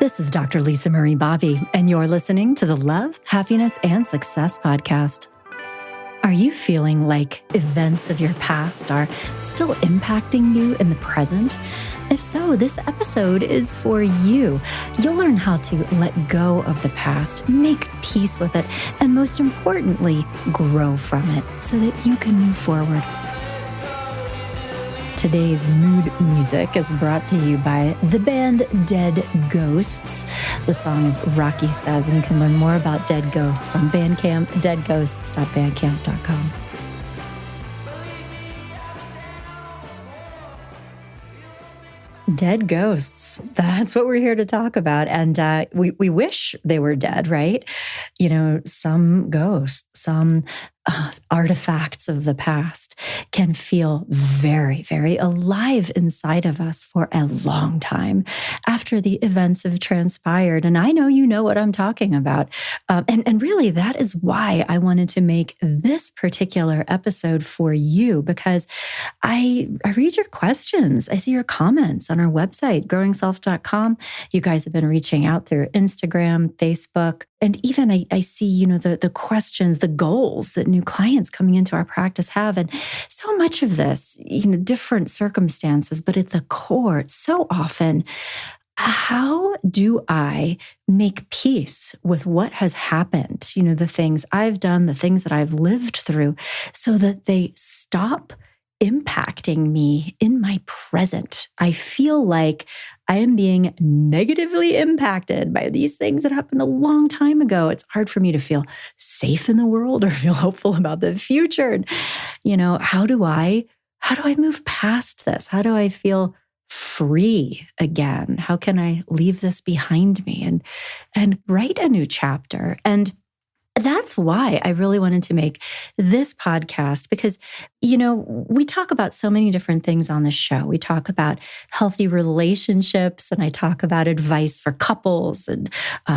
This is Dr. Lisa Marie Bobby, and you're listening to the Love, Happiness, and Success podcast. Are you feeling like events of your past are still impacting you in the present? If so, this episode is for you. You'll learn how to let go of the past, make peace with it, and most importantly, grow from it so that you can move forward. Today's mood music is brought to you by the band Dead Ghosts. The song is Rocky Says, and you can learn more about Dead Ghosts on Bandcamp, deadghosts.bandcamp.com. Dead ghosts. That's what we're here to talk about. And we wish they were dead, right? You know, some ghosts, some artifacts of the past can feel very, very alive inside of us for a long time after the events have transpired. And I know you know what I'm talking about. And really, that is why I wanted to make this particular episode for you, because I read your questions. I see your comments on our website, growingself.com. You guys have been reaching out through Instagram, Facebook, and even I see, you know, the questions, the goals that new clients coming into our practice have. And so much of this, you know, different circumstances, but at the core, it's so often, how do I make peace with what has happened? You know, the things I've done, the things that I've lived through, so that they stop impacting me in my present. I feel like I am being negatively impacted by these things that happened a long time ago. It's hard for me to feel safe in the world or feel hopeful about the future. And, you know, how do I move past this? How do I feel free again? How can I leave this behind me and write a new chapter? And that's why I really wanted to make this podcast, because, you know, we talk about so many different things on the show. We talk about healthy relationships, and I talk about advice for couples and,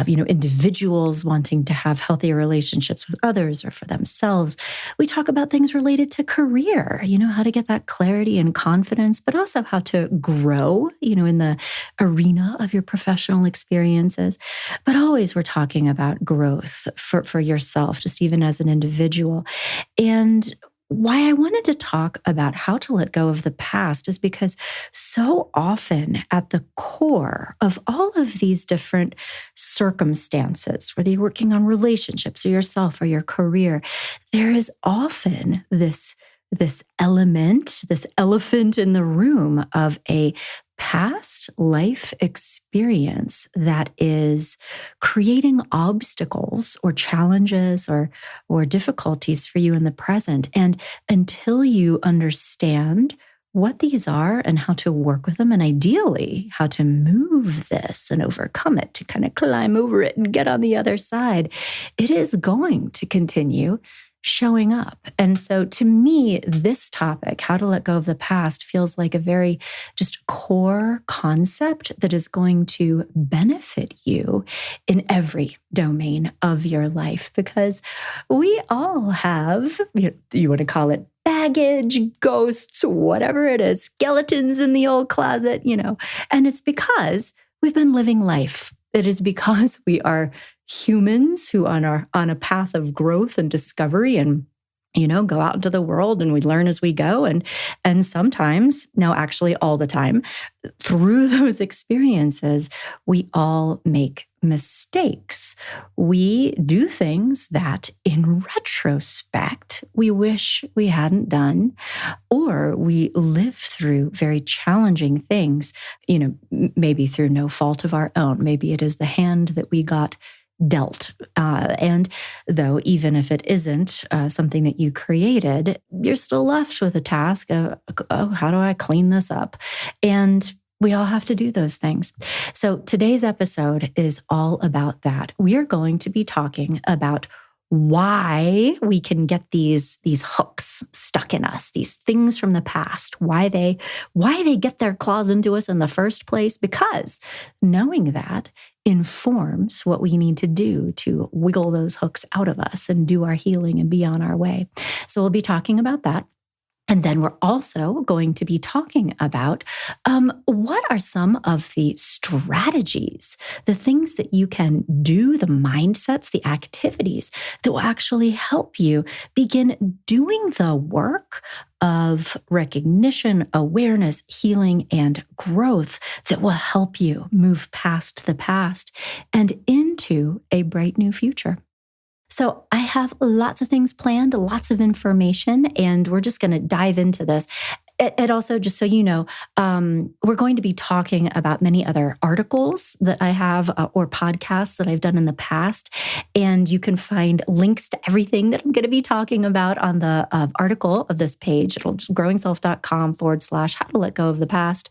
you know, individuals wanting to have healthy relationships with others or for themselves. We talk about things related to career, you know, how to get that clarity and confidence, but also how to grow, you know, in the arena of your professional experiences. But always we're talking about growth for yourself, just even as an individual. And why I wanted to talk about how to let go of the past is because so often at the core of all of these different circumstances, whether you're working on relationships or yourself or your career, there is often this element, this elephant in the room of a past life experience that is creating obstacles or challenges or difficulties for you in the present. And until you understand what these are and how to work with them, and ideally how to move this and overcome it, to kind of climb over it and get on the other side, it is going to continue showing up. And so to me, this topic, how to let go of the past, feels like a very just core concept that is going to benefit you in every domain of your life, because we all have, you want to call it baggage, ghosts, whatever it is, skeletons in the old closet, you know, and it's because we've been living life. It is because we are humans who are on a path of growth and discovery, and, you know, go out into the world and we learn as we go. And sometimes, no, actually all the time, through those experiences, we all make mistakes. We do things that in retrospect, we wish we hadn't done, or we live through very challenging things, you know, maybe through no fault of our own. Maybe it is the hand that we got dealt. And though, even if it isn't something that you created, you're still left with a task of, oh, how do I clean this up? And we all have to do those things. So today's episode is all about that. We are going to be talking about why we can get these hooks stuck in us, these things from the past, why they get their claws into us in the first place, because knowing that informs what we need to do to wiggle those hooks out of us and do our healing and be on our way. So we'll be talking about that. And then we're also going to be talking about what are some of the strategies, the things that you can do, the mindsets, the activities that will actually help you begin doing the work of recognition, awareness, healing, and growth that will help you move past the past and into a bright new future. So I have lots of things planned, lots of information, and we're just going to dive into this. And also, just so you know, we're going to be talking about many other articles that I have or podcasts that I've done in the past. And you can find links to everything that I'm going to be talking about on the article of this page. It'll growingself.com/how to let go of the past.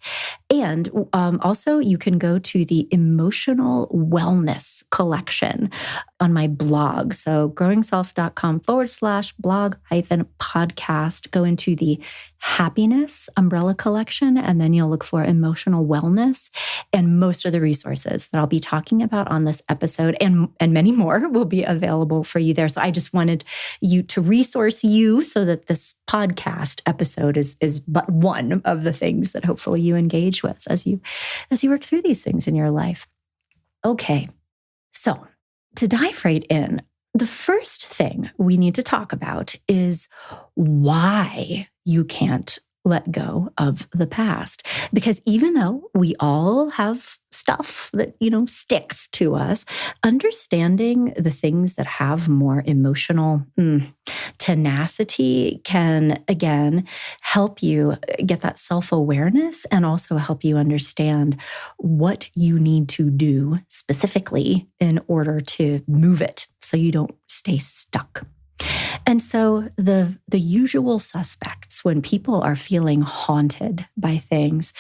And also, you can go to the emotional wellness collection on my blog. So growingself.com/blog-podcast. Go into the happiness umbrella collection, and then you'll look for emotional wellness. And most of the resources that I'll be talking about on this episode and many more will be available for you there. So I just wanted you to resource you so that this podcast episode is but one of the things that hopefully you engage with as you work through these things in your life. Okay, so to dive right in, the first thing we need to talk about is why you can't let go of the past. Because even though we all have stuff that, sticks to us, understanding the things that have more emotional tenacity can, again, help you get that self-awareness and also help you understand what you need to do specifically in order to move it so you don't stay stuck. And so the usual suspects when people are feeling haunted by things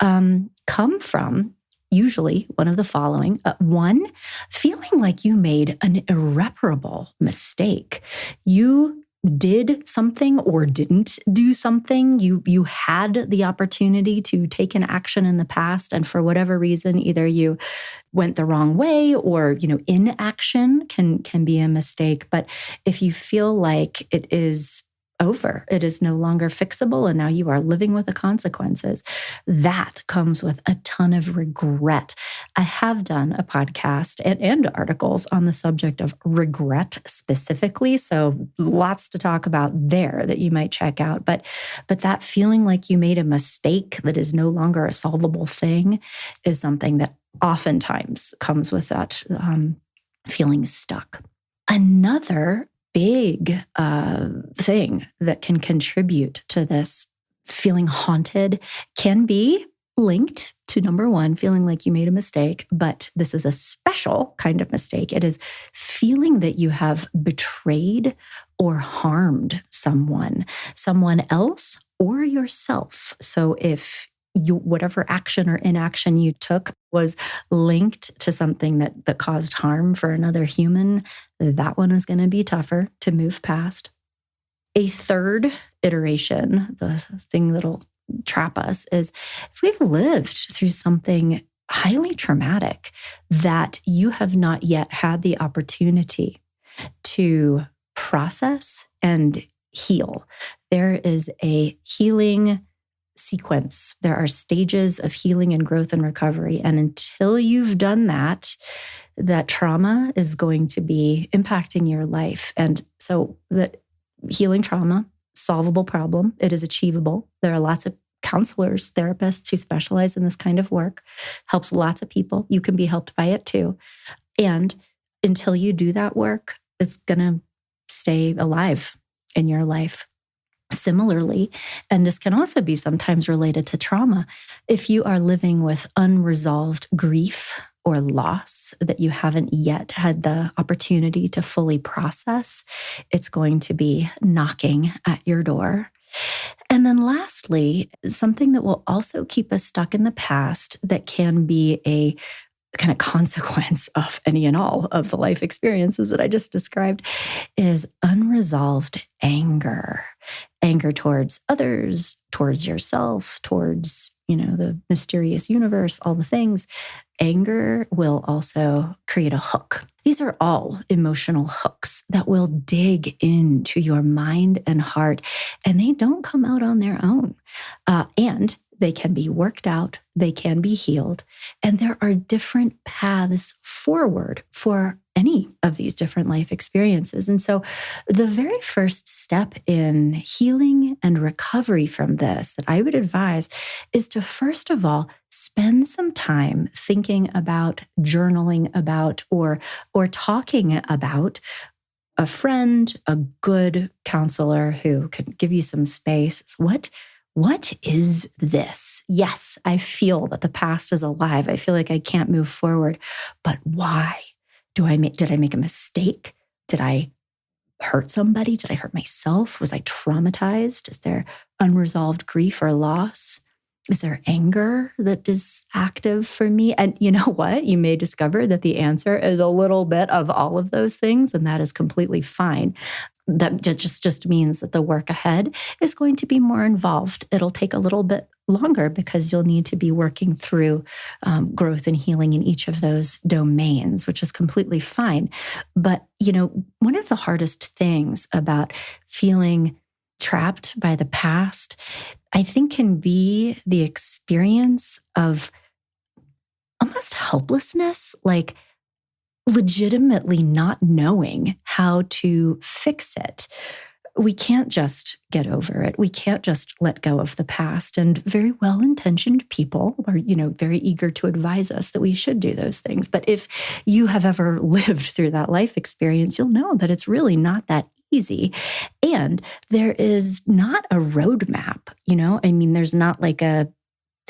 come from usually one of the following. One, feeling like you made an irreparable mistake. You did something or didn't do something. You had the opportunity to take an action in the past, and for whatever reason, either you went the wrong way or, inaction can be a mistake. But if you feel like it is over, it is no longer fixable, and now you are living with the consequences, that comes with a ton of regret. I have done a podcast and articles on the subject of regret specifically, so lots to talk about there that you might check out. But that feeling like you made a mistake that is no longer a solvable thing is something that oftentimes comes with that feeling stuck. Another big thing that can contribute to this feeling haunted can be linked to number one, feeling like you made a mistake, but this is a special kind of mistake. It is feeling that you have betrayed or harmed someone else or yourself. So if whatever action or inaction you took was linked to something that caused harm for another human, that one is going to be tougher to move past. A third iteration, the thing that'll trap us, is if we've lived through something highly traumatic that you have not yet had the opportunity to process and heal. There is a healing sequence. There are stages of healing and growth and recovery. And until you've done that, that trauma is going to be impacting your life. And so that healing trauma, solvable problem, it is achievable. There are lots of counselors, therapists who specialize in this kind of work, helps lots of people. You can be helped by it too. And until you do that work, it's going to stay alive in your life. Similarly, and this can also be sometimes related to trauma, if you are living with unresolved grief or loss that you haven't yet had the opportunity to fully process, it's going to be knocking at your door. And then lastly, something that will also keep us stuck in the past that can be a kind of consequence of any and all of the life experiences that I just described is unresolved anger. Anger towards others, towards yourself, towards, the mysterious universe, all the things. Anger will also create a hook. These are all emotional hooks that will dig into your mind and heart, and they don't come out on their own. And they can be worked out, they can be healed, and there are different paths forward for any of these different life experiences. And so the very first step in healing and recovery from this that I would advise is to, first of all, spend some time thinking about, journaling about, or talking about a friend, a good counselor who can give you some space. What is this? Yes, I feel that the past is alive. I feel like I can't move forward, but why? Did I make a mistake? Did I hurt somebody? Did I hurt myself? Was I traumatized? Is there unresolved grief or loss? Is there anger that is active for me? And you know what? You may discover that the answer is a little bit of all of those things, and that is completely fine. That just means that the work ahead is going to be more involved. It'll take a little bit longer because you'll need to be working through growth and healing in each of those domains, which is completely fine. But, one of the hardest things about feeling trapped by the past, I think, can be the experience of almost helplessness, like legitimately not knowing how to fix it. We can't just get over it. We can't just let go of the past. And very well-intentioned people are, very eager to advise us that we should do those things. But if you have ever lived through that life experience, you'll know that it's really not that easy. And there is not a roadmap, there's not like a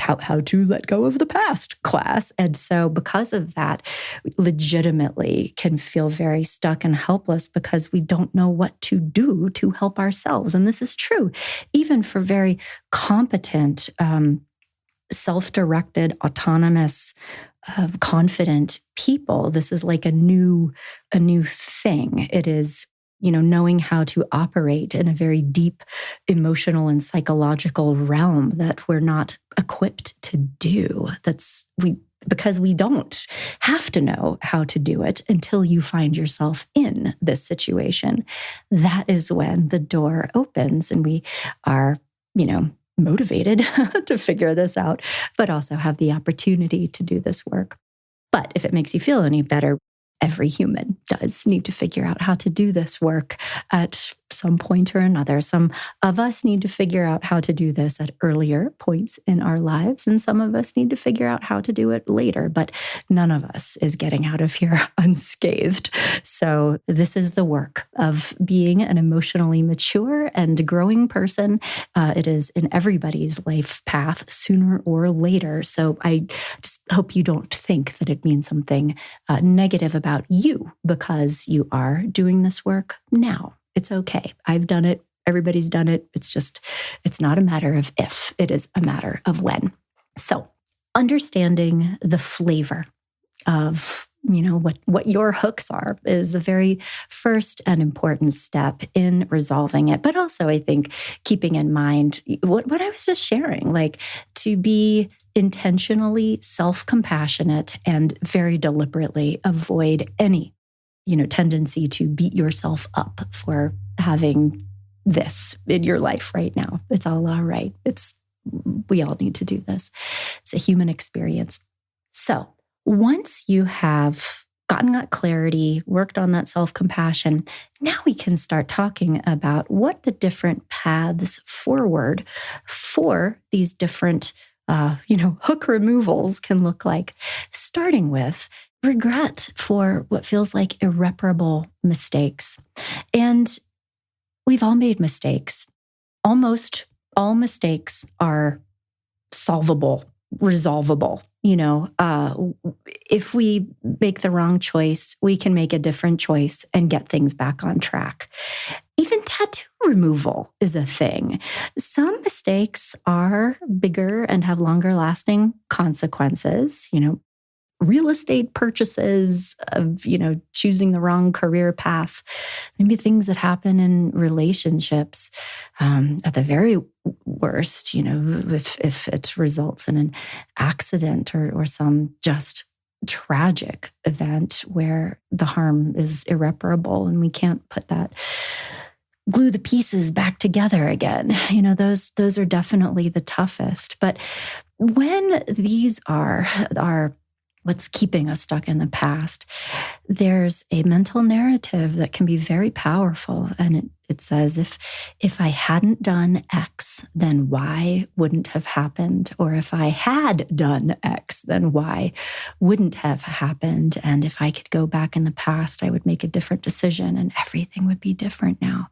how to let go of the past class. And so because of that, we legitimately can feel very stuck and helpless because we don't know what to do to help ourselves. And this is true even for very competent, self-directed, autonomous, confident people. This is like a new thing. It is knowing how to operate in a very deep emotional and psychological realm that we're not equipped to do. Because we don't have to know how to do it until you find yourself in this situation. That is when the door opens and we are, motivated to figure this out, but also have the opportunity to do this work. But if it makes you feel any better, every human does need to figure out how to do this work at some point or another. Some of us need to figure out how to do this at earlier points in our lives, and some of us need to figure out how to do it later, but none of us is getting out of here unscathed. So this is the work of being an emotionally mature and growing person. It is in everybody's life path sooner or later. So I just hope you don't think that it means something negative about you because you are doing this work now. It's okay. I've done it. Everybody's done it. It's not a matter of if, it is a matter of when. So understanding the flavor of, what your hooks are is a very first and important step in resolving it. But also, I think, keeping in mind what I was just sharing, like to be intentionally self-compassionate and very deliberately avoid any tendency to beat yourself up for having this in your life right now. It's all right. We all need to do this. It's a human experience. So once you have gotten that clarity, worked on that self-compassion, now we can start talking about what the different paths forward for these different hook removals can look like, starting with regret for what feels like irreparable mistakes. And we've all made mistakes. Almost all mistakes are solvable, resolvable. If we make the wrong choice, we can make a different choice and get things back on track. Even tattoo removal is a thing. Some mistakes are bigger and have longer lasting consequences. Real estate purchases of, choosing the wrong career path, maybe things that happen in relationships. At the very worst, if it results in an accident or some just tragic event where the harm is irreparable and we can't glue the pieces back together again. Those are definitely the toughest. But when these are what's keeping us stuck in the past, there's a mental narrative that can be very powerful. And it says, if I hadn't done X, then Y wouldn't have happened. Or if I had done X, then Y wouldn't have happened. And if I could go back in the past, I would make a different decision and everything would be different now.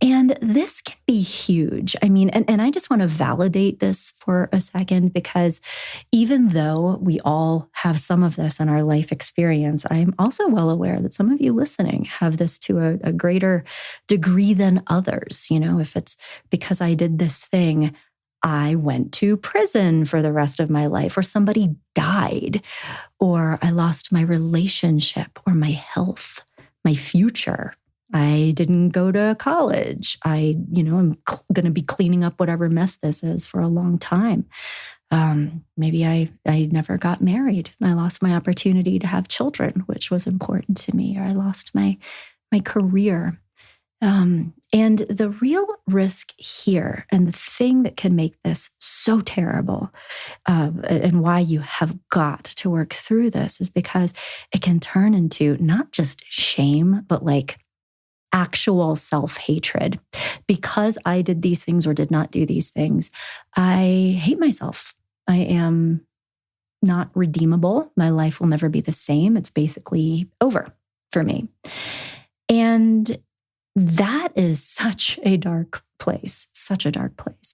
And this can be huge. I mean, and I just want to validate this for a second, because even though we all have some of this in our life experience, I'm also well aware that some of you listening have this to a greater degree than others. If it's because I did this thing, I went to prison for the rest of my life, or somebody died, or I lost my relationship or my health, my future. I didn't go to college. I'm going to be cleaning up whatever mess this is for a long time. Maybe I never got married. I lost my opportunity to have children, which was important to me, or I lost my career. And the real risk here, and the thing that can make this so terrible, and why you have got to work through this, is because it can turn into not just shame, but like actual self-hatred. Because I did these things or did not do these things, I hate myself. I am not redeemable. My life will never be the same. It's basically over for me. And that is such a dark place, such a dark place.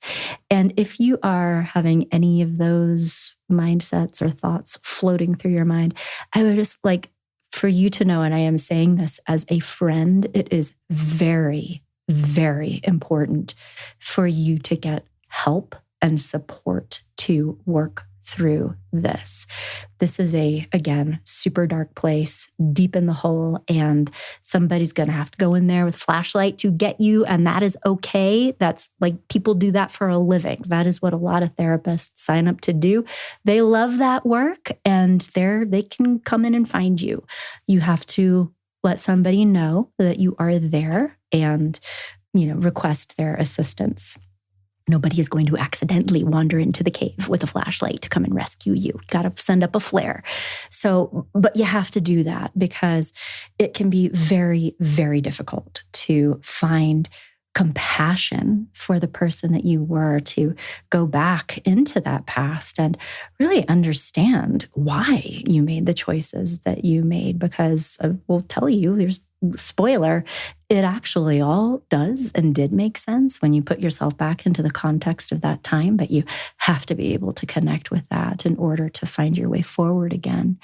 And if you are having any of those mindsets or thoughts floating through your mind, I would just like for you to know, and I am saying this as a friend, it is very, very important for you to get help and support to work through this. This is again, super dark place, deep in the hole, and somebody's going to have to go in there with a flashlight to get you, and that is okay. That's like, people do that for a living. That is what a lot of therapists sign up to do. They love that work, and they can come in and find you. You have to let somebody know that you are there and, request their assistance. Nobody is going to accidentally wander into the cave with a flashlight to come and rescue you. You got to send up a flare. So, but you have to do that because it can be very, very difficult to find compassion for the person that you were, to go back into that past and really understand why you made the choices that you made. Because I will tell you, here's spoiler, it actually all does and did make sense when you put yourself back into the context of that time, but you have to be able to connect with that in order to find your way forward again.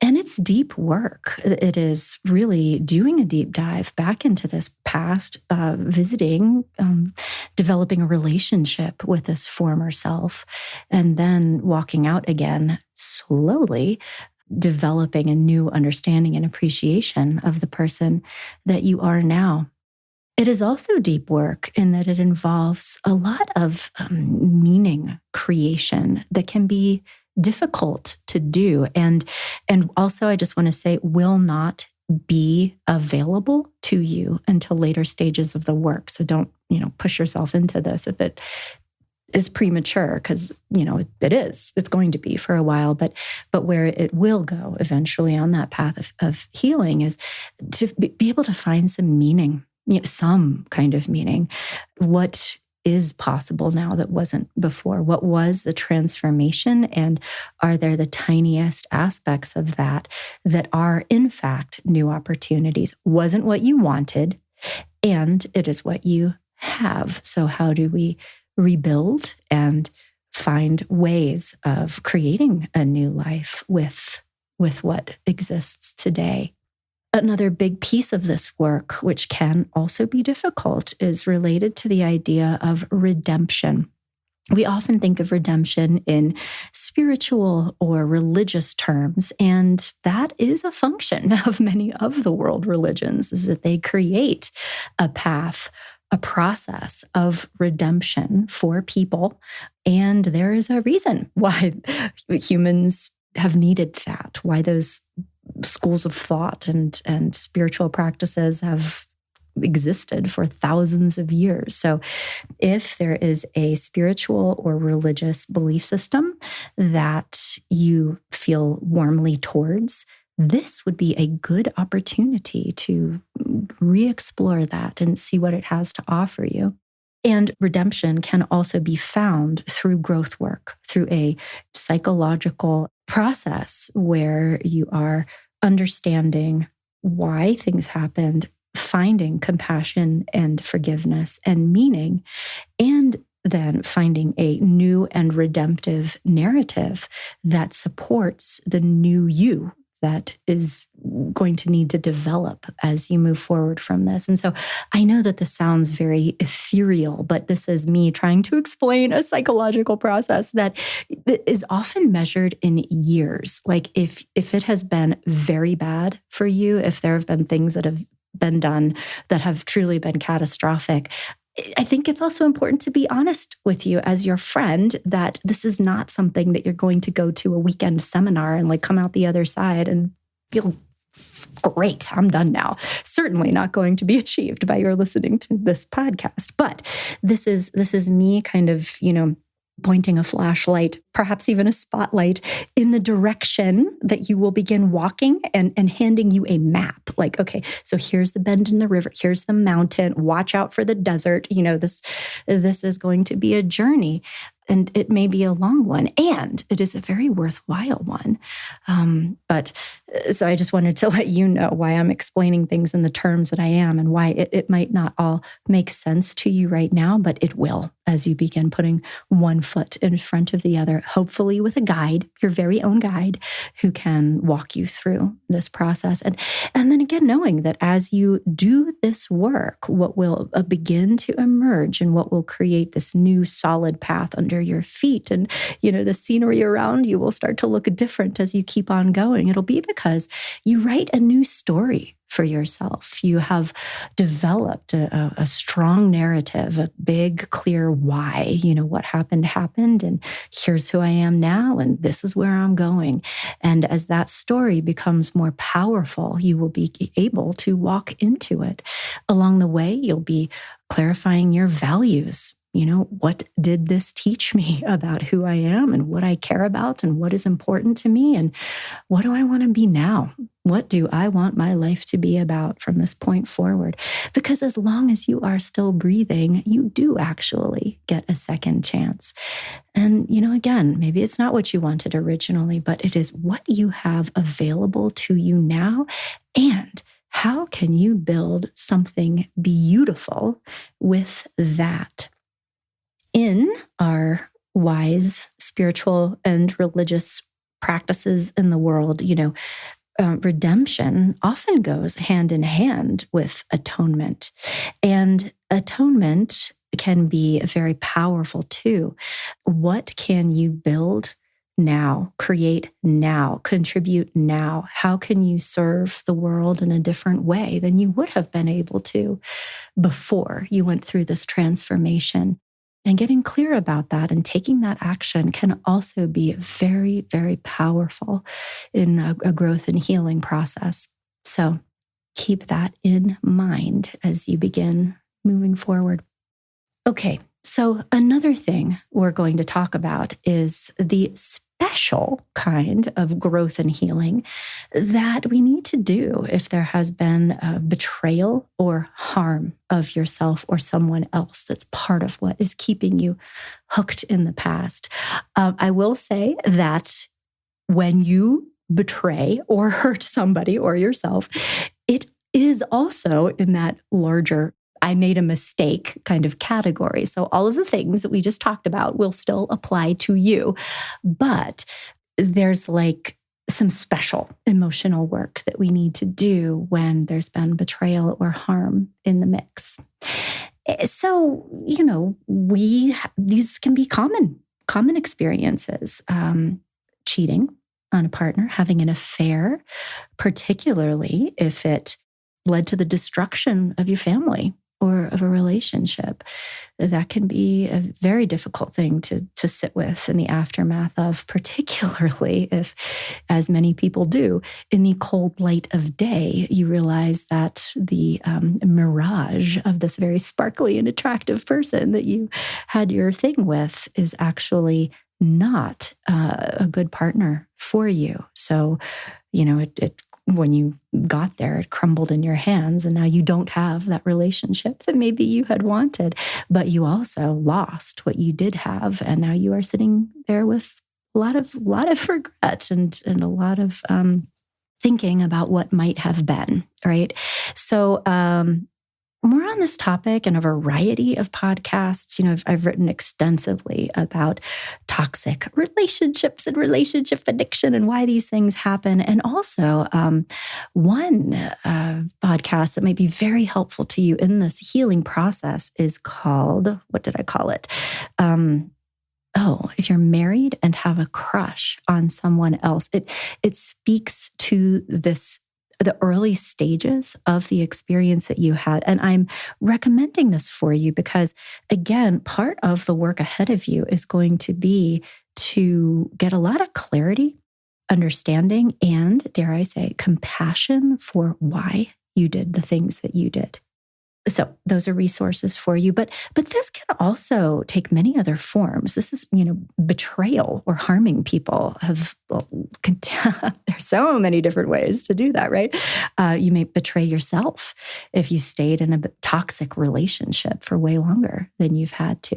And it's deep work. It is really doing a deep dive back into this past, visiting, developing a relationship with this former self, and then walking out again slowly, developing a new understanding and appreciation of the person that you are now. It is also deep work in that it involves a lot of meaning creation that can be difficult to do. And also, I just want to say, will not be available to you until later stages of the work. So don't, push yourself into this if it is premature, because, it's going to be for a while, but where it will go eventually on that path of healing is to be able to find some meaning, some kind of meaning. What is possible now that wasn't before? What was the transformation? And are there the tiniest aspects of that are in fact new opportunities? Wasn't what you wanted, and it is what you have. So how do we rebuild and find ways of creating a new life with what exists today? Another big piece of this work, which can also be difficult, is related to the idea of redemption. We often think of redemption in spiritual or religious terms, and that is a function of many of the world religions, is that they create a path, a process of redemption for people. And there is a reason why humans have needed that, why those schools of thought and spiritual practices have existed for thousands of years. So if there is a spiritual or religious belief system that you feel warmly towards, this would be a good opportunity to re-explore that and see what it has to offer you. And redemption can also be found through growth work, through a psychological process where you are understanding why things happened, finding compassion and forgiveness and meaning, and then finding a new and redemptive narrative that supports the new you that is going to need to develop as you move forward from this. And so I know that this sounds very ethereal, but this is me trying to explain a psychological process that is often measured in years. Like if it has been very bad for you, if there have been things that have been done that have truly been catastrophic, I think it's also important to be honest with you as your friend that this is not something that you're going to go to a weekend seminar and like come out the other side and feel great, I'm done now. Certainly not going to be achieved by your listening to this podcast. But this is me kind of, pointing a flashlight, perhaps even a spotlight in the direction that you will begin walking and handing you a map. Like, okay, so here's the bend in the river, here's the mountain, watch out for the desert. This is going to be a journey. And it may be a long one, and it is a very worthwhile one. So I just wanted to let you know why I'm explaining things in the terms that I am and why it might not all make sense to you right now, but it will as you begin putting one foot in front of the other, hopefully with a guide, your very own guide, who can walk you through this process. And then again, knowing that as you do this work, what will begin to emerge and what will create this new solid path under your feet, and the scenery around you will start to look different as you keep on going. It'll be because you write a new story for yourself. You have developed a strong narrative, a big, clear why. What happened, and here's who I am now, and this is where I'm going. And as that story becomes more powerful, you will be able to walk into it. Along the way, you'll be clarifying your values. What did this teach me about who I am and what I care about and what is important to me? And what do I want to be now? What do I want my life to be about from this point forward? Because as long as you are still breathing, you do actually get a second chance. And, again, maybe it's not what you wanted originally, but it is what you have available to you now. And how can you build something beautiful with that? In our wise spiritual and religious practices in the world, redemption often goes hand in hand with atonement. And atonement can be very powerful too. What can you build now, create now, contribute now? How can you serve the world in a different way than you would have been able to before you went through this transformation? And getting clear about that and taking that action can also be very, very powerful in a growth and healing process. So keep that in mind as you begin moving forward. Okay, so another thing we're going to talk about is the special kind of growth and healing that we need to do if there has been a betrayal or harm of yourself or someone else that's part of what is keeping you hooked in the past. I will say that when you betray or hurt somebody or yourself, it is also in that larger I made a mistake kind of category. So all of the things that we just talked about will still apply to you, but there's like some special emotional work that we need to do when there's been betrayal or harm in the mix. So, these can be common experiences. Cheating on a partner, having an affair, particularly if it led to the destruction of your family. or of a relationship. That can be a very difficult thing to sit with in the aftermath of, particularly if, as many people do, in the cold light of day, you realize that the mirage of this very sparkly and attractive person that you had your thing with is actually not a good partner for you. So, it when you got there, it crumbled in your hands, and now you don't have that relationship that maybe you had wanted, but you also lost what you did have, and now you are sitting there with a lot of regret and a lot of thinking about what might have been, right? So, more on this topic and a variety of podcasts. I've written extensively about toxic relationships and relationship addiction and why these things happen. And also one podcast that might be very helpful to you in this healing process is called, what did I call it? If you're married and have a crush on someone else, it speaks to the early stages of the experience that you had. And I'm recommending this for you because, again, part of the work ahead of you is going to be to get a lot of clarity, understanding, and, dare I say, compassion for why you did the things that you did. So those are resources for you, but this can also take many other forms. This is, betrayal or harming people there's so many different ways to do that, right? You may betray yourself if you stayed in a toxic relationship for way longer than you've had to.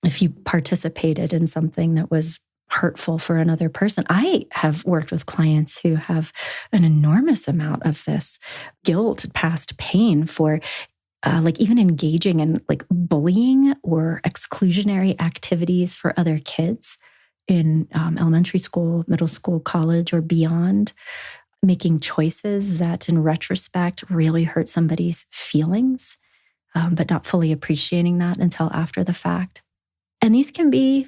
If you participated in something that was hurtful for another person. I have worked with clients who have an enormous amount of this guilt, past pain for even engaging in bullying or exclusionary activities for other kids in elementary school, middle school, college, or beyond, making choices that in retrospect really hurt somebody's feelings, but not fully appreciating that until after the fact. And these can be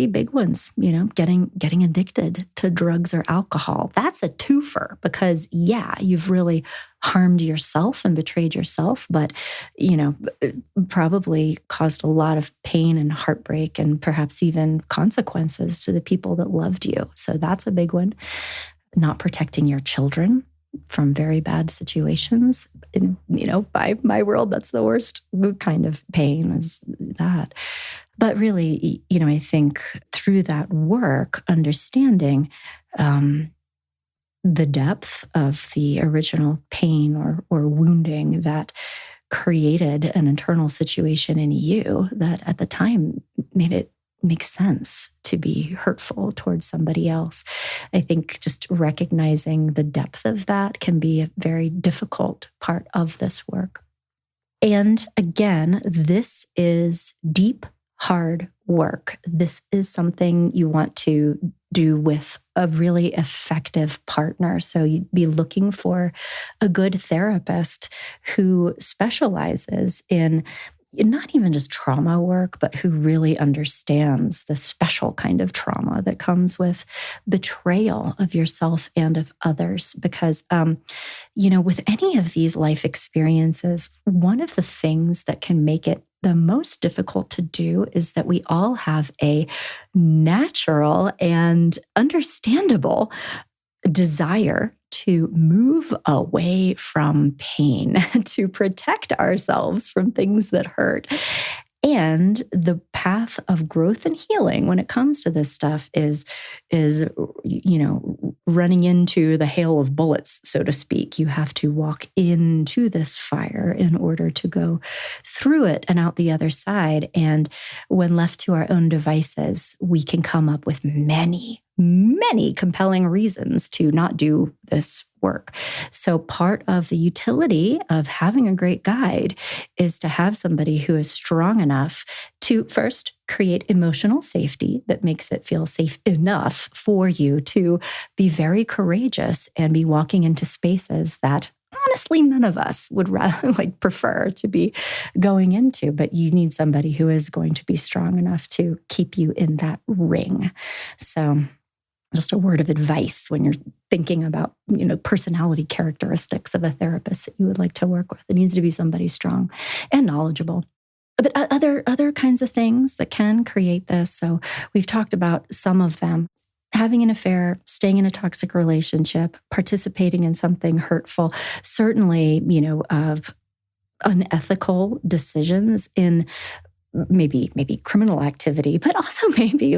big ones, getting addicted to drugs or alcohol. That's a twofer because, you've really harmed yourself and betrayed yourself, but, probably caused a lot of pain and heartbreak and perhaps even consequences to the people that loved you. So that's a big one. Not protecting your children from very bad situations. And, by my world, that's the worst kind of pain is that. But really, I think through that work, understanding the depth of the original pain or wounding that created an internal situation in you that at the time made it make sense to be hurtful towards somebody else. I think just recognizing the depth of that can be a very difficult part of this work. And again, this is deep, hard work. This is something you want to do with a really effective partner. So you'd be looking for a good therapist who specializes in not even just trauma work, but who really understands the special kind of trauma that comes with betrayal of yourself and of others. Because, with any of these life experiences, one of the things that can make it the most difficult to do is that we all have a natural and understandable desire to move away from pain, to protect ourselves from things that hurt. And the path of growth and healing when it comes to this stuff is running into the hail of bullets, so to speak. You have to walk into this fire in order to go through it and out the other side. And when left to our own devices, we can come up with many compelling reasons to not do this work. So part of the utility of having a great guide is to have somebody who is strong enough to first create emotional safety that makes it feel safe enough for you to be very courageous and be walking into spaces that honestly none of us would rather prefer to be going into, but you need somebody who is going to be strong enough to keep you in that ring. So just a word of advice when you're thinking about, personality characteristics of a therapist that you would like to work with. It needs to be somebody strong and knowledgeable. But other kinds of things that can create this. So we've talked about some of them. Having an affair, staying in a toxic relationship, participating in something hurtful, certainly, of unethical decisions in maybe criminal activity, but also maybe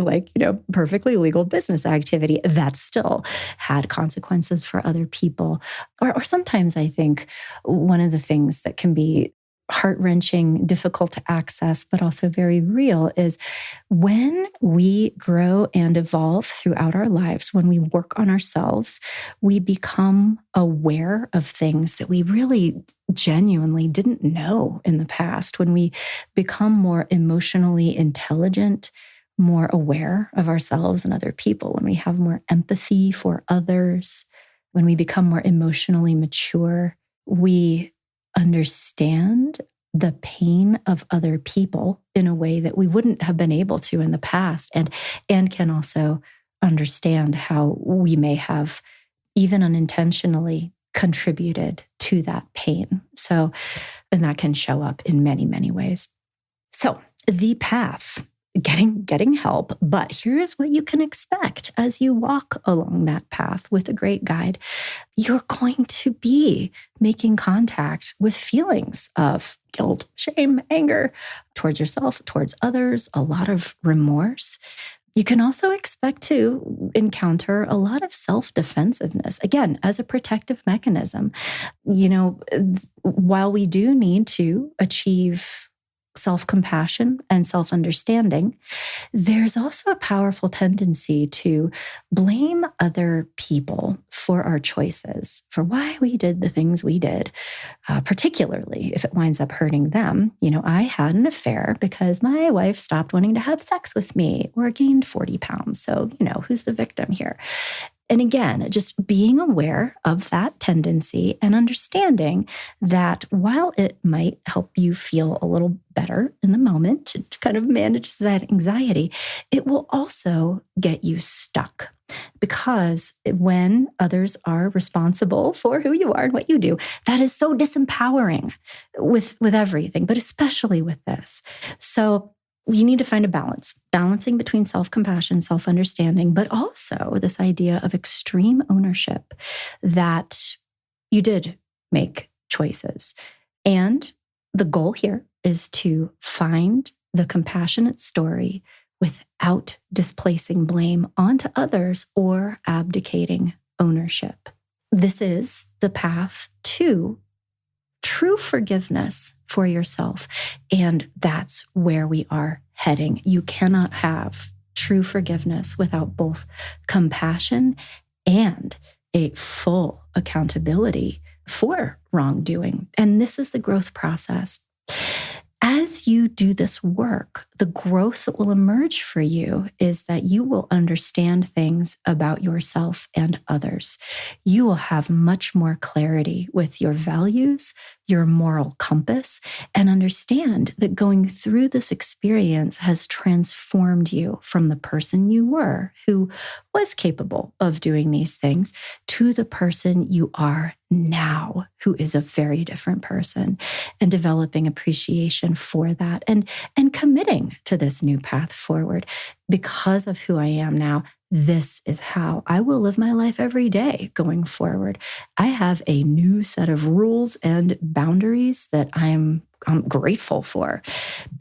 perfectly legal business activity that still had consequences for other people. Or sometimes I think one of the things that can be heart-wrenching, difficult to access, but also very real is when we grow and evolve throughout our lives, when we work on ourselves, we become aware of things that we really genuinely didn't know in the past. When we become more emotionally intelligent, more aware of ourselves and other people, when we have more empathy for others, when we become more emotionally mature, we understand the pain of other people in a way that we wouldn't have been able to in the past, and can also understand how we may have even unintentionally contributed to that pain. So, and that can show up in many, many ways. So the path, getting help, but here's what you can expect as you walk along that path with a great guide. You're going to be making contact with feelings of guilt, shame, anger towards yourself, towards others, a lot of remorse. You can also expect to encounter a lot of self-defensiveness, again, as a protective mechanism. While we do need to achieve self-compassion and self-understanding, there's also a powerful tendency to blame other people for our choices, for why we did the things we did, particularly if it winds up hurting them. I had an affair because my wife stopped wanting to have sex with me or gained 40 pounds. So, who's the victim here? And again, just being aware of that tendency and understanding that while it might help you feel a little better in the moment to kind of manage that anxiety, it will also get you stuck. Because when others are responsible for who you are and what you do, that is so disempowering with everything, but especially with this. So you need to find a balance, balancing between self-compassion, self-understanding, but also this idea of extreme ownership that you did make choices. And the goal here is to find the compassionate story without displacing blame onto others or abdicating ownership. This is the path to true forgiveness for yourself. And that's where we are heading. You cannot have true forgiveness without both compassion and a full accountability for wrongdoing. And this is the growth process. As you do this work, the growth that will emerge for you is that you will understand things about yourself and others. You will have much more clarity with your values, your moral compass, and understand that going through this experience has transformed you from the person you were, who was capable of doing these things, to the person you are now, who is a very different person, and developing appreciation for that and committing to this new path forward. Because of who I am now, this is how I will live my life every day going forward. I have a new set of rules and boundaries that I'm grateful for.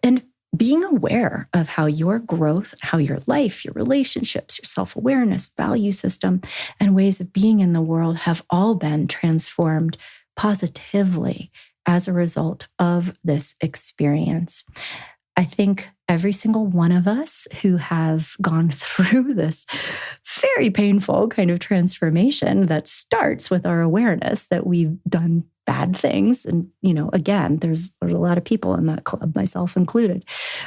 And being aware of how your growth, how your life, your relationships, your self-awareness, value system, and ways of being in the world have all been transformed positively as a result of this experience. I think every single one of us who has gone through this very painful kind of transformation that starts with our awareness that we've done bad things. And, again, there's a lot of people in that club, myself included,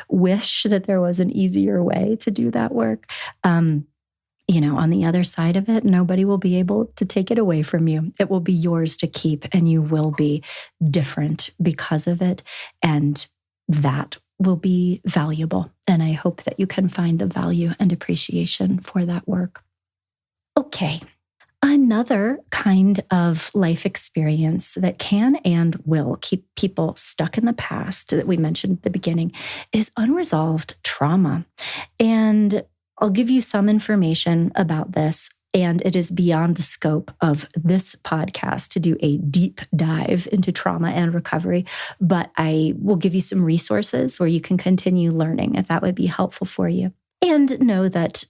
wish that there was an easier way to do that work. On the other side of it, nobody will be able to take it away from you. It will be yours to keep, and you will be different because of it. And that will be valuable. And I hope that you can find the value and appreciation for that work. Okay. Another kind of life experience that can and will keep people stuck in the past that we mentioned at the beginning is unresolved trauma. And I'll give you some information about this. And it is beyond the scope of this podcast to do a deep dive into trauma and recovery. But I will give you some resources where you can continue learning if that would be helpful for you. And know that,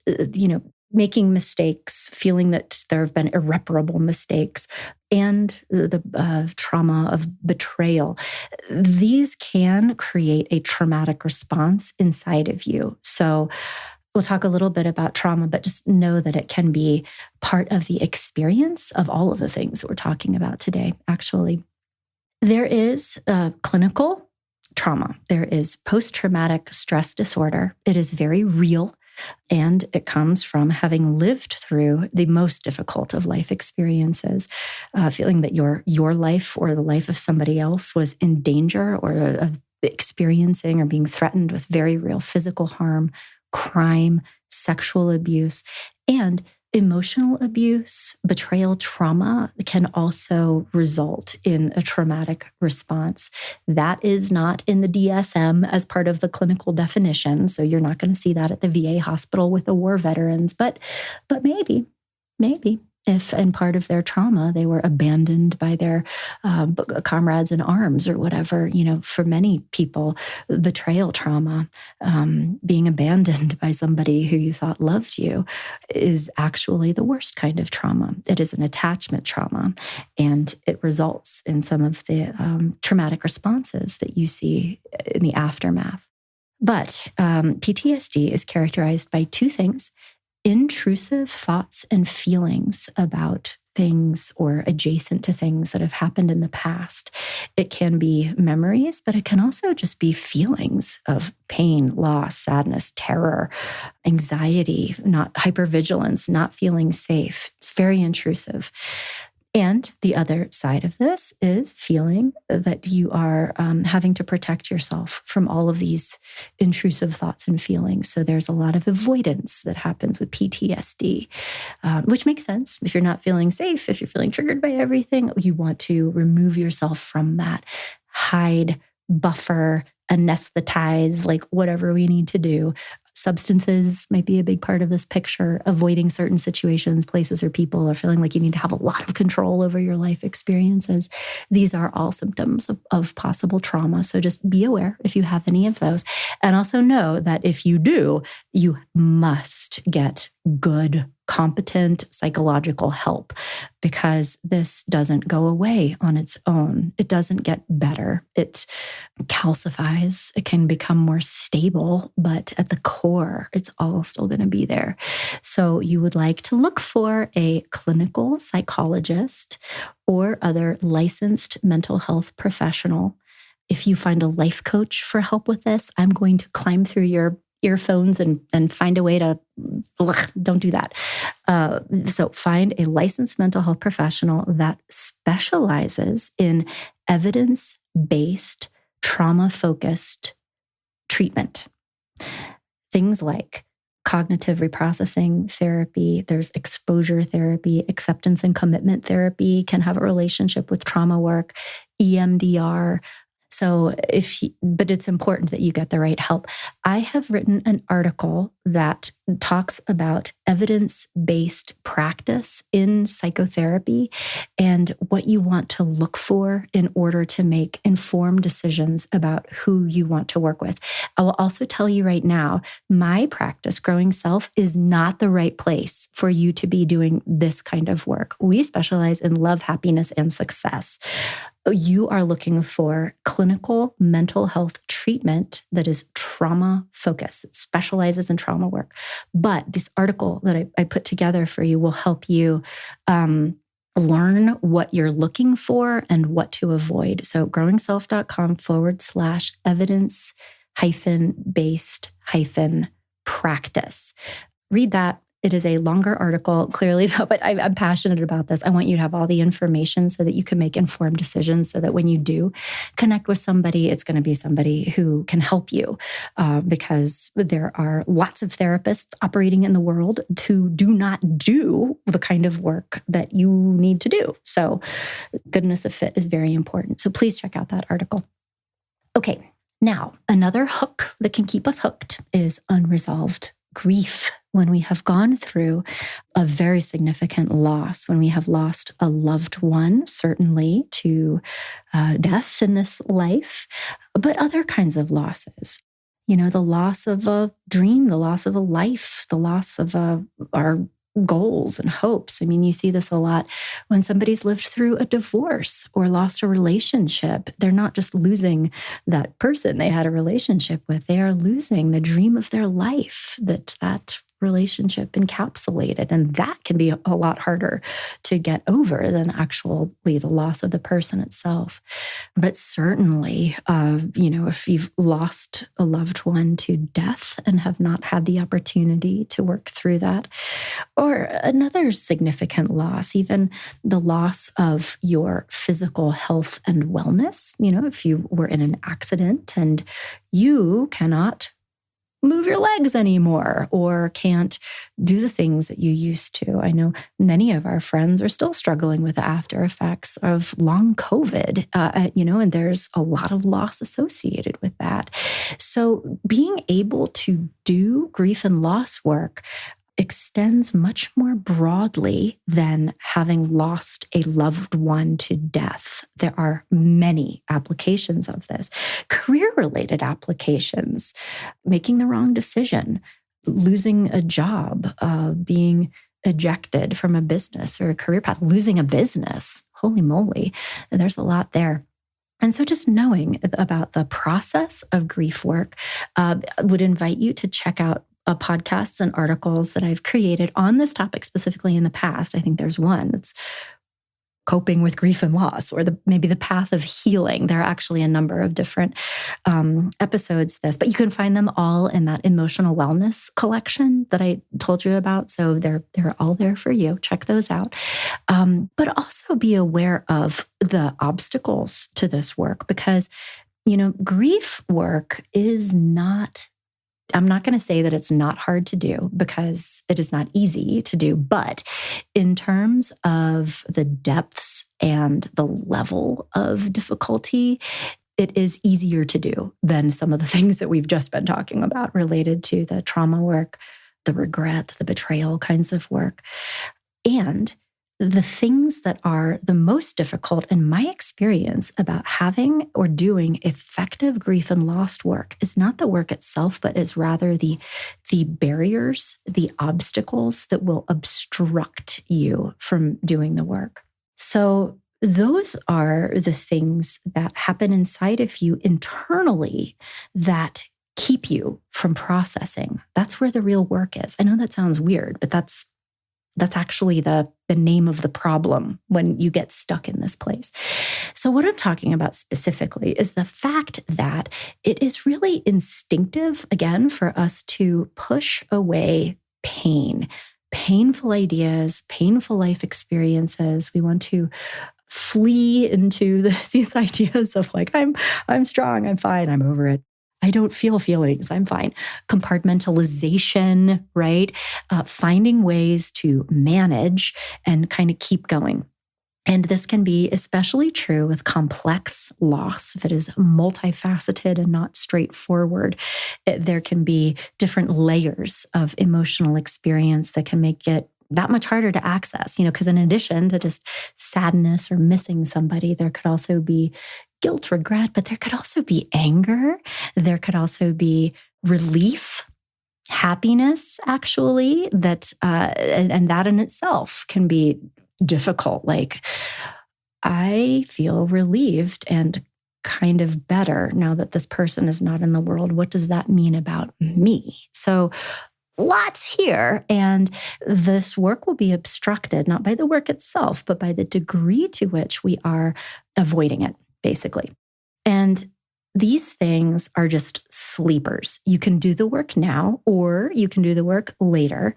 making mistakes, feeling that there have been irreparable mistakes, and the trauma of betrayal, these can create a traumatic response inside of you. So we'll talk a little bit about trauma, but just know that it can be part of the experience of all of the things that we're talking about today, actually. There is clinical trauma. There is post-traumatic stress disorder. It is very real. And it comes from having lived through the most difficult of life experiences, feeling that your life or the life of somebody else was in danger or experiencing or being threatened with very real physical harm, crime, sexual abuse, and emotional abuse. Betrayal trauma can also result in a traumatic response. That is not in the DSM as part of the clinical definition. So you're not going to see that at the VA hospital with the war veterans, but maybe if in part of their trauma, they were abandoned by their comrades in arms or whatever. For many people, betrayal trauma, being abandoned by somebody who you thought loved you, is actually the worst kind of trauma. It is an attachment trauma, and it results in some of the traumatic responses that you see in the aftermath. But PTSD is characterized by two things: intrusive thoughts and feelings about things or adjacent to things that have happened in the past. It can be memories, but it can also just be feelings of pain, loss, sadness, terror, anxiety, not hypervigilance, not feeling safe. It's very intrusive. And the other side of this is feeling that you are having to protect yourself from all of these intrusive thoughts and feelings. So there's a lot of avoidance that happens with PTSD, which makes sense. If you're not feeling safe, if you're feeling triggered by everything, you want to remove yourself from that, hide, buffer, anesthetize, like whatever we need to do. Substances might be a big part of this picture, avoiding certain situations, places, or people, or feeling like you need to have a lot of control over your life experiences. These are all symptoms of possible trauma. So just be aware if you have any of those. And also know that if you do, you must get good, competent psychological help, because this doesn't go away on its own. It doesn't get better. It calcifies. It can become more stable, but at the core, it's all still going to be there. So you would like to look for a clinical psychologist or other licensed mental health professional. If you find a life coach for help with this, I'm going to climb through your earphones and find a way to, don't do that. So find a licensed mental health professional that specializes in evidence-based, trauma-focused treatment. Things like cognitive reprocessing therapy, there's exposure therapy, acceptance and commitment therapy can have a relationship with trauma work, EMDR. So but it's important that you get the right help. I have written an article that talks about evidence-based practice in psychotherapy and what you want to look for in order to make informed decisions about who you want to work with. I will also tell you right now, my practice, Growing Self, is not the right place for you to be doing this kind of work. We specialize in love, happiness, and success. You are looking for clinical mental health treatment that is trauma focused. It specializes in trauma work. But this article that I put together for you will help you learn what you're looking for and what to avoid. So growingself.com/evidence-based-practice. Read that. It is a longer article, clearly, though, but I'm passionate about this. I want you to have all the information so that you can make informed decisions, so that when you do connect with somebody, it's going to be somebody who can help you, because there are lots of therapists operating in the world who do not do the kind of work that you need to do. So goodness of fit is very important. So please check out that article. Okay, now another hook that can keep us hooked is unresolved grief. When we have gone through a very significant loss, when we have lost a loved one, certainly to death in this life, but other kinds of losses. The loss of a dream, the loss of a life, the loss of our goals and hopes. I mean, you see this a lot when somebody's lived through a divorce or lost a relationship. They're not just losing that person they had a relationship with, they are losing the dream of their life that relationship encapsulated. And that can be a lot harder to get over than actually the loss of the person itself. But certainly, if you've lost a loved one to death and have not had the opportunity to work through that, or another significant loss, even the loss of your physical health and wellness, if you were in an accident and you cannot move your legs anymore or can't do the things that you used to. I know many of our friends are still struggling with the after effects of long COVID, and there's a lot of loss associated with that. So being able to do grief and loss work extends much more broadly than having lost a loved one to death. There are many applications of this, career-related applications, making the wrong decision, losing a job, being ejected from a business or a career path, losing a business. Holy moly, there's a lot there. And so just knowing about the process of grief work, would invite you to check out podcasts and articles that I've created on this topic specifically in the past. I think there's one that's coping with grief and loss, or maybe the path of healing. There are actually a number of different episodes of this, but you can find them all in that emotional wellness collection that I told you about. So they're all there for you. Check those out. But also be aware of the obstacles to this work, because, grief work is not, I'm not going to say that it's not hard to do, because it is not easy to do. But in terms of the depths and the level of difficulty, it is easier to do than some of the things that we've just been talking about related to the trauma work, the regret, the betrayal kinds of work. And the things that are the most difficult, in my experience, about having or doing effective grief and loss work is not the work itself, but is rather the barriers, the obstacles that will obstruct you from doing the work. So those are the things that happen inside of you internally that keep you from processing. That's where the real work is. I know that sounds weird, but that's actually the name of the problem when you get stuck in this place. So what I'm talking about specifically is the fact that it is really instinctive, again, for us to push away pain, painful ideas, painful life experiences. We want to flee into these ideas of like, I'm strong, I'm fine, I'm over it. I don't feel feelings, I'm fine. Compartmentalization, right? Finding ways to manage and kind of keep going. And this can be especially true with complex loss. If it is multifaceted and not straightforward, there can be different layers of emotional experience that can make it that much harder to access, because in addition to just sadness or missing somebody, there could also be guilt, regret, but there could also be anger. There could also be relief, happiness, actually, that and that in itself can be difficult. Like, I feel relieved and kind of better now that this person is not in the world. What does that mean about me? So lots here. And this work will be obstructed, not by the work itself, but by the degree to which we are avoiding it, basically. And these things are just sleepers. You can do the work now, or you can do the work later.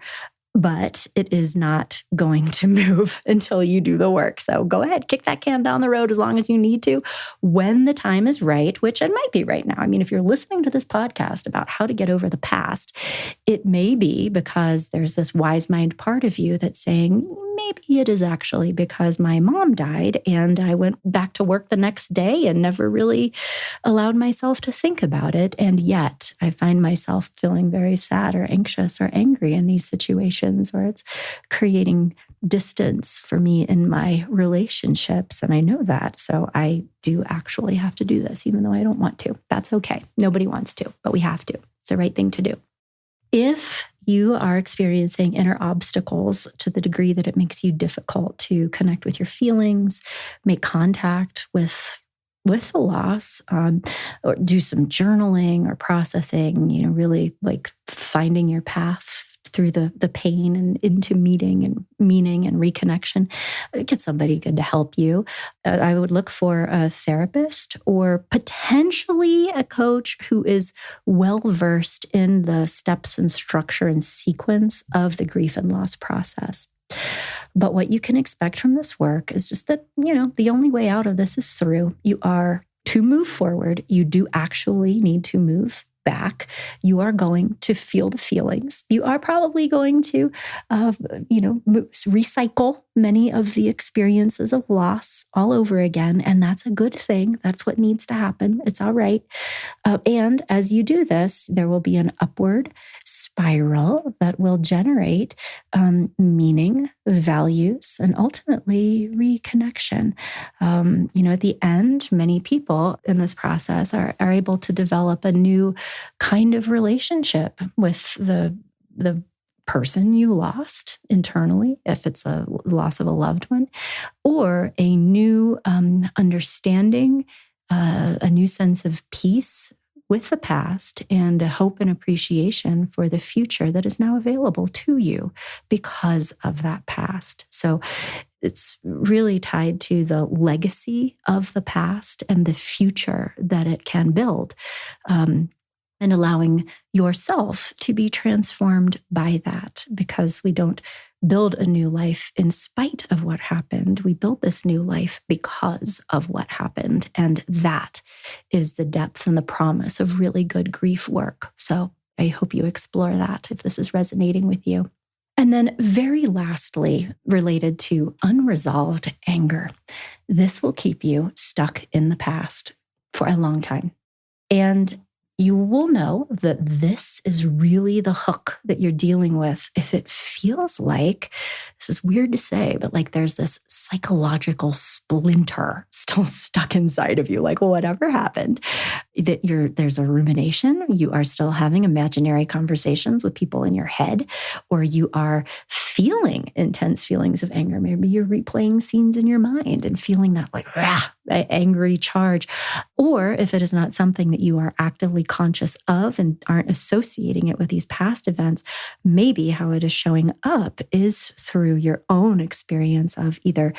but it is not going to move until you do the work. So go ahead, kick that can down the road as long as you need to when the time is right, which it might be right now. I mean, if you're listening to this podcast about how to get over the past, it may be because there's this wise mind part of you that's saying, maybe it is actually because my mom died and I went back to work the next day and never really allowed myself to think about it. And yet I find myself feeling very sad or anxious or angry in these situations where it's creating distance for me in my relationships. And I know that. So I do actually have to do this, even though I don't want to. That's okay. Nobody wants to, but we have to. It's the right thing to do. If you are experiencing inner obstacles to the degree that it makes you difficult to connect with your feelings, make contact with the loss, or do some journaling or processing, really like finding your path through the pain and into meeting and meaning and reconnection, get somebody good to help you. I would look for a therapist or potentially a coach who is well-versed in the steps and structure and sequence of the grief and loss process. But what you can expect from this work is just that, the only way out of this is through. You are to move forward. You do actually need to move back. You are going to feel the feelings. You are probably going to, recycle many of the experiences of loss all over again. And that's a good thing. That's what needs to happen. It's all right. And as you do this, there will be an upward spiral that will generate meaning, values, and ultimately reconnection. At the end, many people in this process are able to develop a new kind of relationship with the person you lost internally, if it's a loss of a loved one, or a new understanding, a new sense of peace with the past, and a hope and appreciation for the future that is now available to you because of that past. So it's really tied to the legacy of the past and the future that it can build. And allowing yourself to be transformed by that, because we don't build a new life in spite of what happened. We build this new life because of what happened. And that is the depth and the promise of really good grief work. So I hope you explore that if this is resonating with you. And then very lastly, related to unresolved anger, this will keep you stuck in the past for a long time. And you will know that this is really the hook that you're dealing with if it feels like, this is weird to say, but like there's this psychological splinter still stuck inside of you, like whatever happened, that there's a rumination, you are still having imaginary conversations with people in your head, or you are feeling intense feelings of anger. Maybe you're replaying scenes in your mind and feeling that like, angry charge. Or if it is not something that you are actively conscious of and aren't associating it with these past events, maybe how it is showing up is through your own experience of either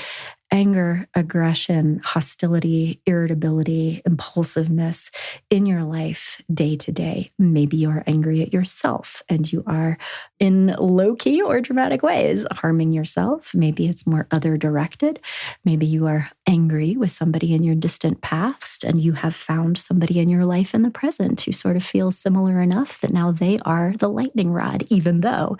anger, aggression, hostility, irritability, impulsiveness in your life day to day. Maybe you're angry at yourself and you are in low-key or dramatic ways harming yourself. Maybe it's more other-directed. Maybe you are angry with somebody in your distant past and you have found somebody in your life in the present who sort of feels similar enough that now they are the lightning rod, even though,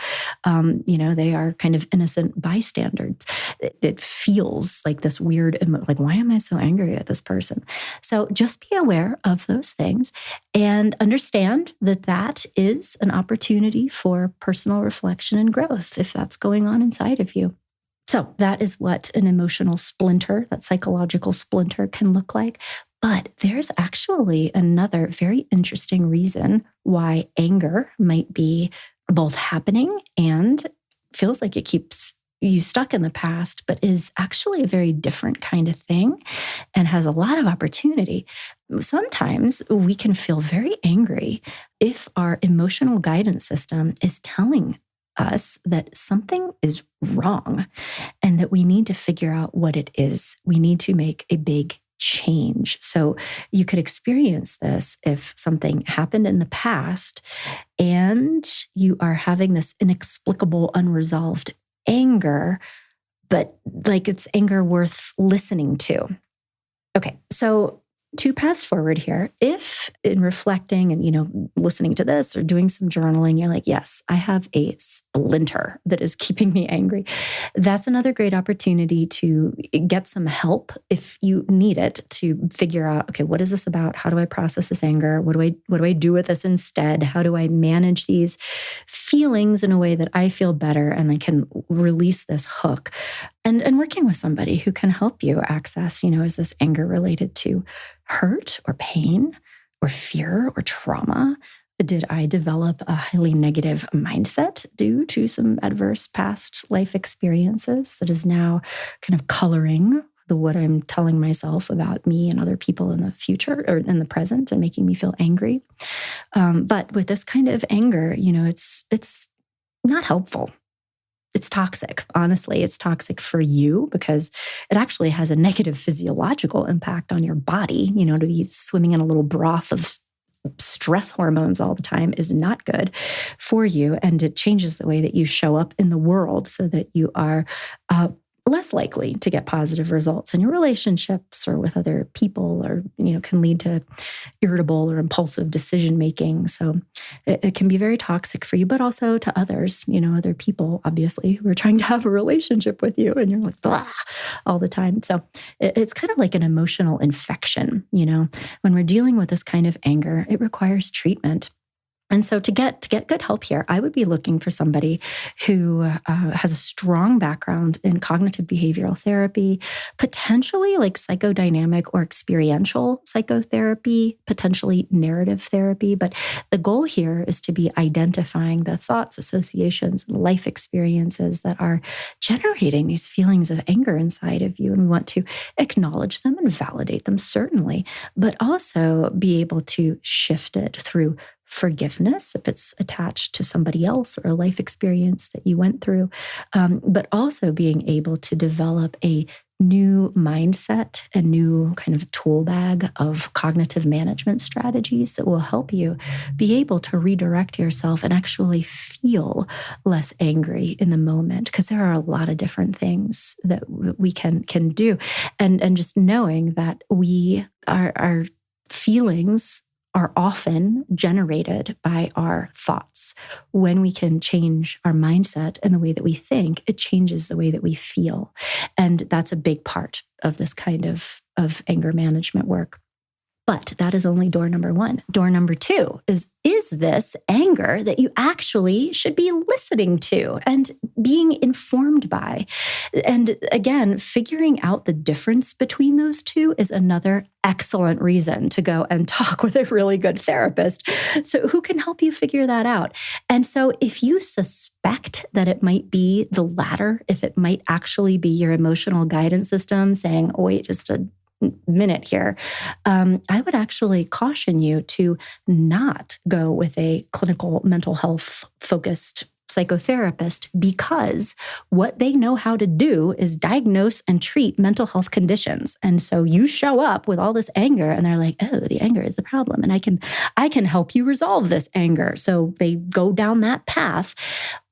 they are kind of innocent bystanders. It feels like this weird, like, why am I so angry at this person? So just be aware of those things and understand that that is an opportunity for personal reflection and growth if that's going on inside of you. So that is what an emotional splinter, that psychological splinter, can look like. But there's actually another very interesting reason why anger might be both happening and feels like it keeps you stuck in the past, but is actually a very different kind of thing and has a lot of opportunity. Sometimes we can feel very angry if our emotional guidance system is telling us that something is wrong and that we need to figure out what it is. We need to make a big change. So you could experience this if something happened in the past and you are having this inexplicable, unresolved anger, but like it's anger worth listening to. Okay, so to pass forward here, if in reflecting and, listening to this or doing some journaling, you're like, yes, I have a splinter that is keeping me angry. That's another great opportunity to get some help if you need it to figure out, okay, what is this about? How do I process this anger? What do I do with this instead? How do I manage these feelings in a way that I feel better and I can release this hook? And working with somebody who can help you access, is this anger related to hurt or pain or fear or trauma? Did I develop a highly negative mindset due to some adverse past life experiences that is now kind of coloring what I'm telling myself about me and other people in the future or in the present and making me feel angry? But with this kind of anger, it's not helpful. It's toxic. Honestly, it's toxic for you because it actually has a negative physiological impact on your body. To be swimming in a little broth of stress hormones all the time is not good for you. And it changes the way that you show up in the world so that you are less likely to get positive results in your relationships or with other people, or, can lead to irritable or impulsive decision-making. So it can be very toxic for you, but also to others, other people, obviously, who are trying to have a relationship with you and you're like, blah, all the time. So it's kind of like an emotional infection, when we're dealing with this kind of anger, it requires treatment. And so to get good help here, I would be looking for somebody who has a strong background in cognitive behavioral therapy, potentially like psychodynamic or experiential psychotherapy, potentially narrative therapy. But the goal here is to be identifying the thoughts, associations, and life experiences that are generating these feelings of anger inside of you. And we want to acknowledge them and validate them, certainly, but also be able to shift it through forgiveness if it's attached to somebody else or a life experience that you went through, but also being able to develop a new mindset, a new kind of tool bag of cognitive management strategies that will help you be able to redirect yourself and actually feel less angry in the moment, because there are a lot of different things that we can do. And just knowing that our feelings are often generated by our thoughts. When we can change our mindset and the way that we think, it changes the way that we feel. And that's a big part of this kind of anger management work. But that is only door number one. Door number two is this anger that you actually should be listening to and being informed by? And again, figuring out the difference between those two is another excellent reason to go and talk with a really good therapist, so who can help you figure that out. And so if you suspect that it might be the latter, if it might actually be your emotional guidance system saying, oh, wait, just a minute here, I would actually caution you to not go with a clinical mental health focused psychotherapist, because what they know how to do is diagnose and treat mental health conditions. And so you show up with all this anger and they're like, oh, the anger is the problem. And I can help you resolve this anger. So they go down that path,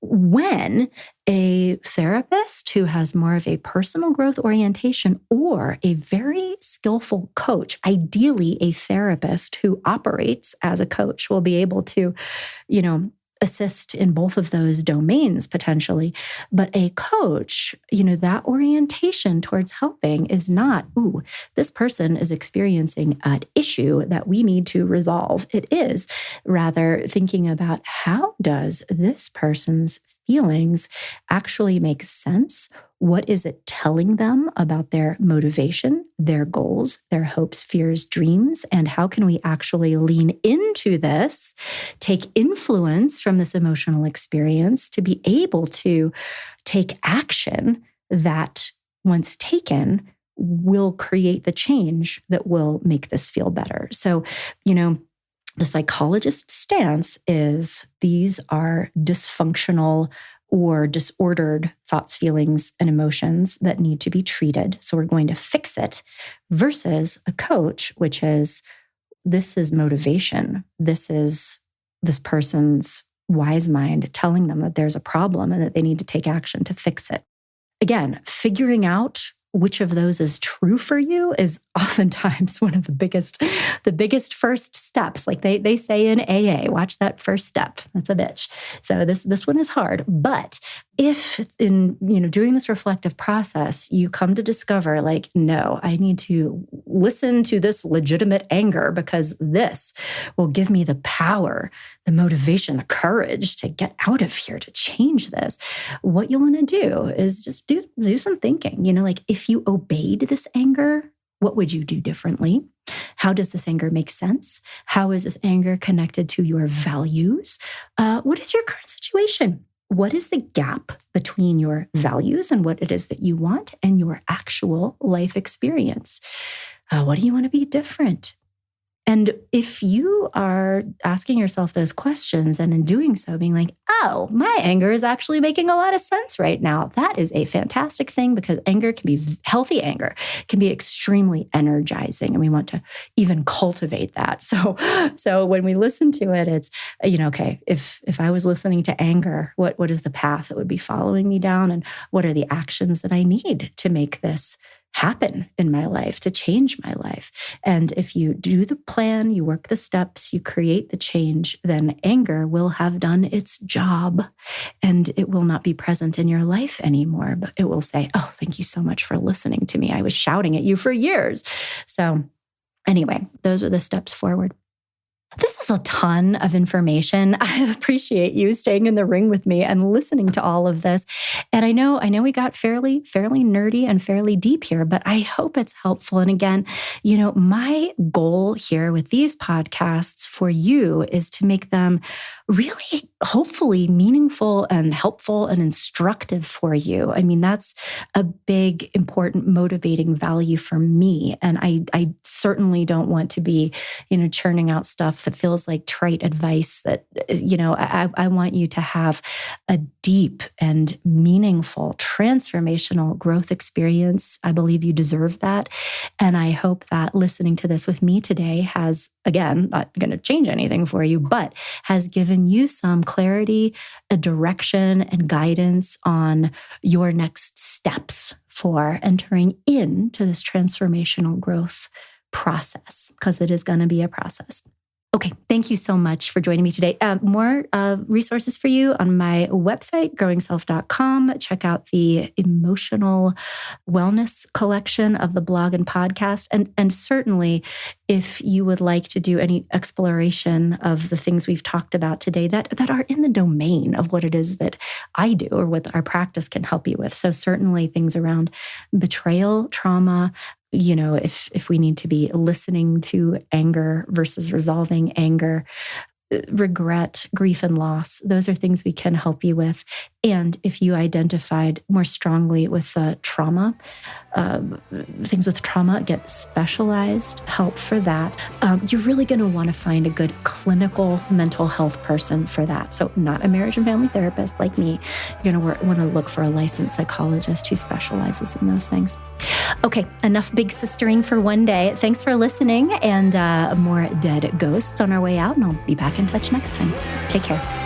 when a therapist who has more of a personal growth orientation or a very skillful coach, ideally a therapist who operates as a coach, will be able to, assist in both of those domains potentially. But a coach, that orientation towards helping is not, ooh, this person is experiencing an issue that we need to resolve. It is rather thinking about, how does this person's feelings actually make sense? What is it telling them about their motivation, their goals, their hopes, fears, dreams? And how can we actually lean into this, take influence from this emotional experience to be able to take action that, once taken, will create the change that will make this feel better? So, the psychologist's stance is these are dysfunctional or disordered thoughts, feelings, and emotions that need to be treated. So we're going to fix it, versus a coach, which is, this is motivation. This is this person's wise mind telling them that there's a problem and that they need to take action to fix it. Again, figuring out which of those is true for you is oftentimes one of the biggest first steps. Like they say in AA, watch that first step. That's a bitch. So this one is hard. But if in doing this reflective process, you come to discover like, no, I need to listen to this legitimate anger because this will give me the power, the motivation, the courage to get out of here, to change this. What you'll want to do is just do some thinking. Like if you obeyed this anger, what would you do differently? How does this anger make sense? How is this anger connected to your values? What is your current situation? What is the gap between your values and what it is that you want and your actual life experience? What do you want to be different? And if you are asking yourself those questions and in doing so being like, oh, my anger is actually making a lot of sense right now, that is a fantastic thing, because healthy anger can be extremely energizing, and we want to even cultivate that. So when we listen to it, it's, okay, if I was listening to anger, what is the path that would be following me down? And what are the actions that I need to make this happen in my life, to change my life? And if you do the plan, you work the steps, you create the change, then anger will have done its job and it will not be present in your life anymore. But it will say, oh, thank you so much for listening to me. I was shouting at you for years. So anyway, those are the steps forward. This is a ton of information. I appreciate you staying in the ring with me and listening to all of this. And I know we got fairly nerdy and fairly deep here, but I hope it's helpful. And again, my goal here with these podcasts for you is to make them really, hopefully, meaningful and helpful and instructive for you. I mean, that's a big, important, motivating value for me. And I certainly don't want to be, churning out stuff that feels like trite advice that, I want you to have a deep and meaningful, transformational growth experience. I believe you deserve that. And I hope that listening to this with me today has, again, not going to change anything for you, but has given you some clarity, a direction, and guidance on your next steps for entering into this transformational growth process, because it is going to be a process. Okay, thank you so much for joining me today. More resources for you on my website, growingself.com. Check out the emotional wellness collection of the blog and podcast. And certainly, if you would like to do any exploration of the things we've talked about today that are in the domain of what it is that I do or what our practice can help you with. So certainly things around betrayal, trauma, if we need to be listening to anger versus resolving anger, regret, grief, and loss, those are things we can help you with. And if you identified more strongly with trauma, things with trauma, get specialized help for that. You're really going to want to find a good clinical mental health person for that. So not a marriage and family therapist like me. You're going to want to look for a licensed psychologist who specializes in those things. Okay, enough big sistering for one day. Thanks for listening, and more dead ghosts on our way out, and I'll be back in touch next time. Take care.